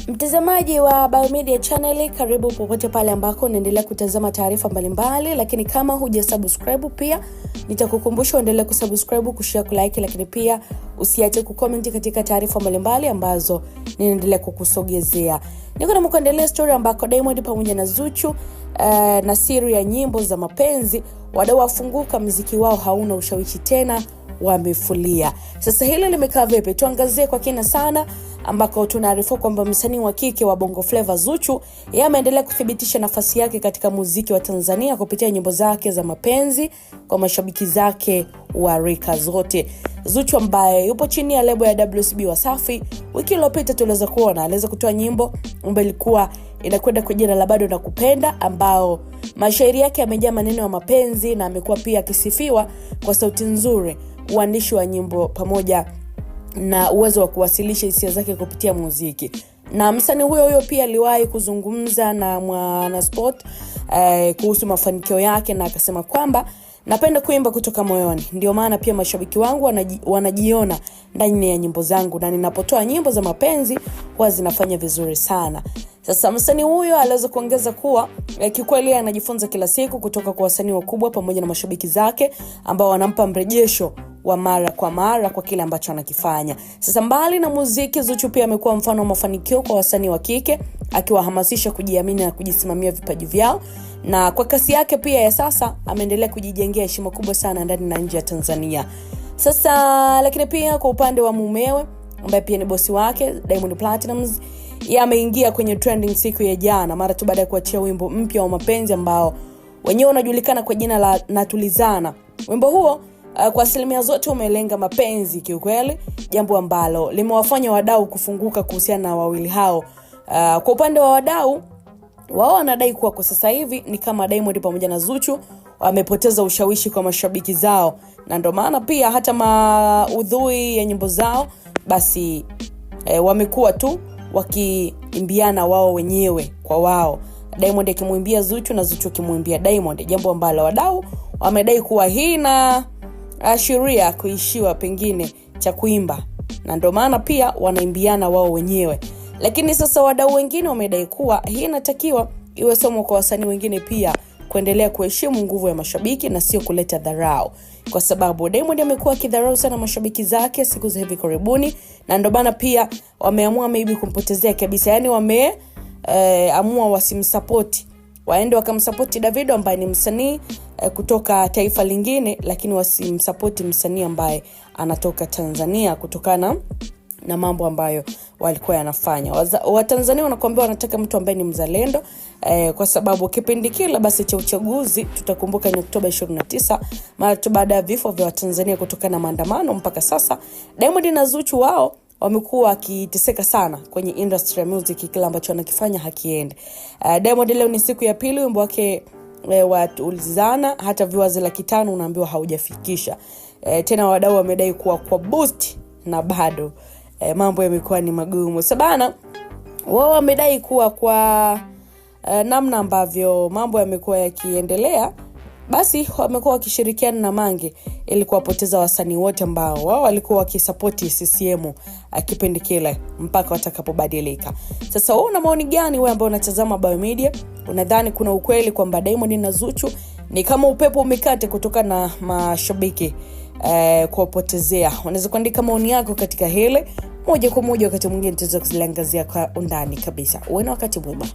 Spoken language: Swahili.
Mtazamaji wa Biomedia Channel, karibu popote pale ambako unaendelea kutazama taarifa mbalimbali, lakini kama hujasubscribe pia nitakukumbusha uendelee kusubscribe, kushare, kulike, lakini pia usiache kucomment katika taarifa mbalimbali ambazo ninaendelea kukusogezea. Niko na mkuendelea story ambako Diamond pamoja na Zuchu na siri ya nyimbo za mapenzi, wadau wafunguka, muziki wao hauna ushawishi tena, wamefulia. Sasa hili limekaa vipi? Tuangazie kwa kina sana, ambako tunaarifu kwamba msanii wa kike wa Bongo Flava Zuchu yeye ameendelea kuthibitisha nafasi yake katika muziki wa Tanzania kupitia nyimbo zake za mapenzi kwa mashabiki zake wa rika zote. Zuchu ambaye yupo chini ya lebo ya WCB Wasafi, wiki iliyopita tuliweza kuona aliweza kutoa nyimbo ambayo ilikuwa inakwenda kwa jina la Bado Nakupenda, ambao mashairi yake yamejaa maneno ya mapenzi na amekuwa pia akisifiwa kwa sauti nzuri, uandishi wa nyimbo pamoja na uwezo wa kuwasilisha hisia zake kupitia muziki. Na msanii huyo pia aliwahi kuzungumza na Mwanasport kuhusu mafanikio yake, na akasema kwamba napenda kuimba kutoka moyoni, ndio maana pia mashabiki wangu wanajiona ndani ya nyimbo zangu, na ninapotoa nyimbo za mapenzi huwa zinafanya vizuri sana. Sasa msanii huyo aliweza kuongeza kuwa kikweli anajifunza kila siku kutoka kwa wasanii wakubwa pamoja na mashabiki zake ambao wanampa mrejesho wa mara kwa mara kwa kile ambacho anakifanya. Sasa mbali na muziki, Zuchu pia amekuwa mfano wa mafanikio kwa wasanii wa kike, akiwahamasisha kujiamini na kujisimamia vipaji vyao. Na kwa kasi yake pia ya sasa ameendelea kujijengea heshima kubwa sana ndani na nje ya Tanzania. Sasa lakini pia kwa upande wa mumewe ambaye pia ni bosi wake, Diamond Platnumz, yeye ameingia kwenye trending siku ya jana mara tu baada ya kuachia wimbo mpya wa mapenzi ambao wenyewe unajulikana kwa jina la Natulizana. Wimbo huo kwa asilimia zote umelenga mapenzi kiukweli, jambo ambalo limewafanya wadau kufunguka kuhusiana na wawili hao. Kwa upande wa wadau, wao wanadai kuwa kwa sasa hivi ni kama Diamond pamoja na Zuchu wamepoteza ushawishi kwa mashabiki zao, na ndio maana pia hata maudhui ya nyimbo zao basi wamekuwa tu wakiimbiana wao wenyewe kwa wao, Diamond akimwimbia Zuchu na Zuchu akimwimbia Diamond, jambo ambalo wadau wamedai kuwa hii na ashiria kuishiwa pengine cha kuimba, na ndio maana pia wanaimbiana wao wenyewe. Lakini sasa wadau wengine wamedai kuwa hii inatakiwa iwe somo kwa wasanii wengine pia kuendelea kuheshimu nguvu ya mashabiki na sio kuleta dharau, kwa sababu Diamond amekuwa akidharau sana mashabiki zake siku za hivi karibuni, na ndio maana pia wameamua maybe kumpotezea kabisa. Yani wameamua wasimsupport, waende wakamsupport Davido ambaye ni msanii kutoka taifa lingine, lakini wasimsupport msanii ambaye anatoka Tanzania kutokana na mambo ambayo walikuwa yanafanya. Watanzania wanakuambia wanataka mtu ambaye ni mzalendo, kwa sababu kipindi kile basi cha uchaguzi tutakumbuka ni Oktoba 29, mara tu baada ya vifo vya Watanzania kutokana na maandamano. Mpaka sasa Diamond na Zuchu wao wamekuwa wakiteseka sana kwenye industry ya music, kila ambacho wanakifanya hakiende. Diamond leo ni siku ya pili wimbo wake Natulizana, hata viewers 500,000 unaambiwa haujafikisha. Tena wadau wamedai kuwa kwa boost na bado mambo yamekuwa ni magumu. Sabana wao wamedai kuwa kwa namna ambavyo mambo yamekuwa yakiendelea, basi wamekuwa wakishirikiana na Mange ili kuwapoteza wasanii wote ambao wao walikuwa wakisupport CCM kipindi kile mpaka watakapobadilika. Sasa wewe una maoni gani wewe ambao unatazama Biomedia? Unadhani kuna ukweli kwamba Diamond na Zuchu ni kama upepo umekate kutoka na mashabiki kuwapotezea? Unaweza kuandika maoni yako katika hili moja kwa moja, wakati mwingine tutaweza kuziangazia kwa undani kabisa. Uwe na wakati mwema.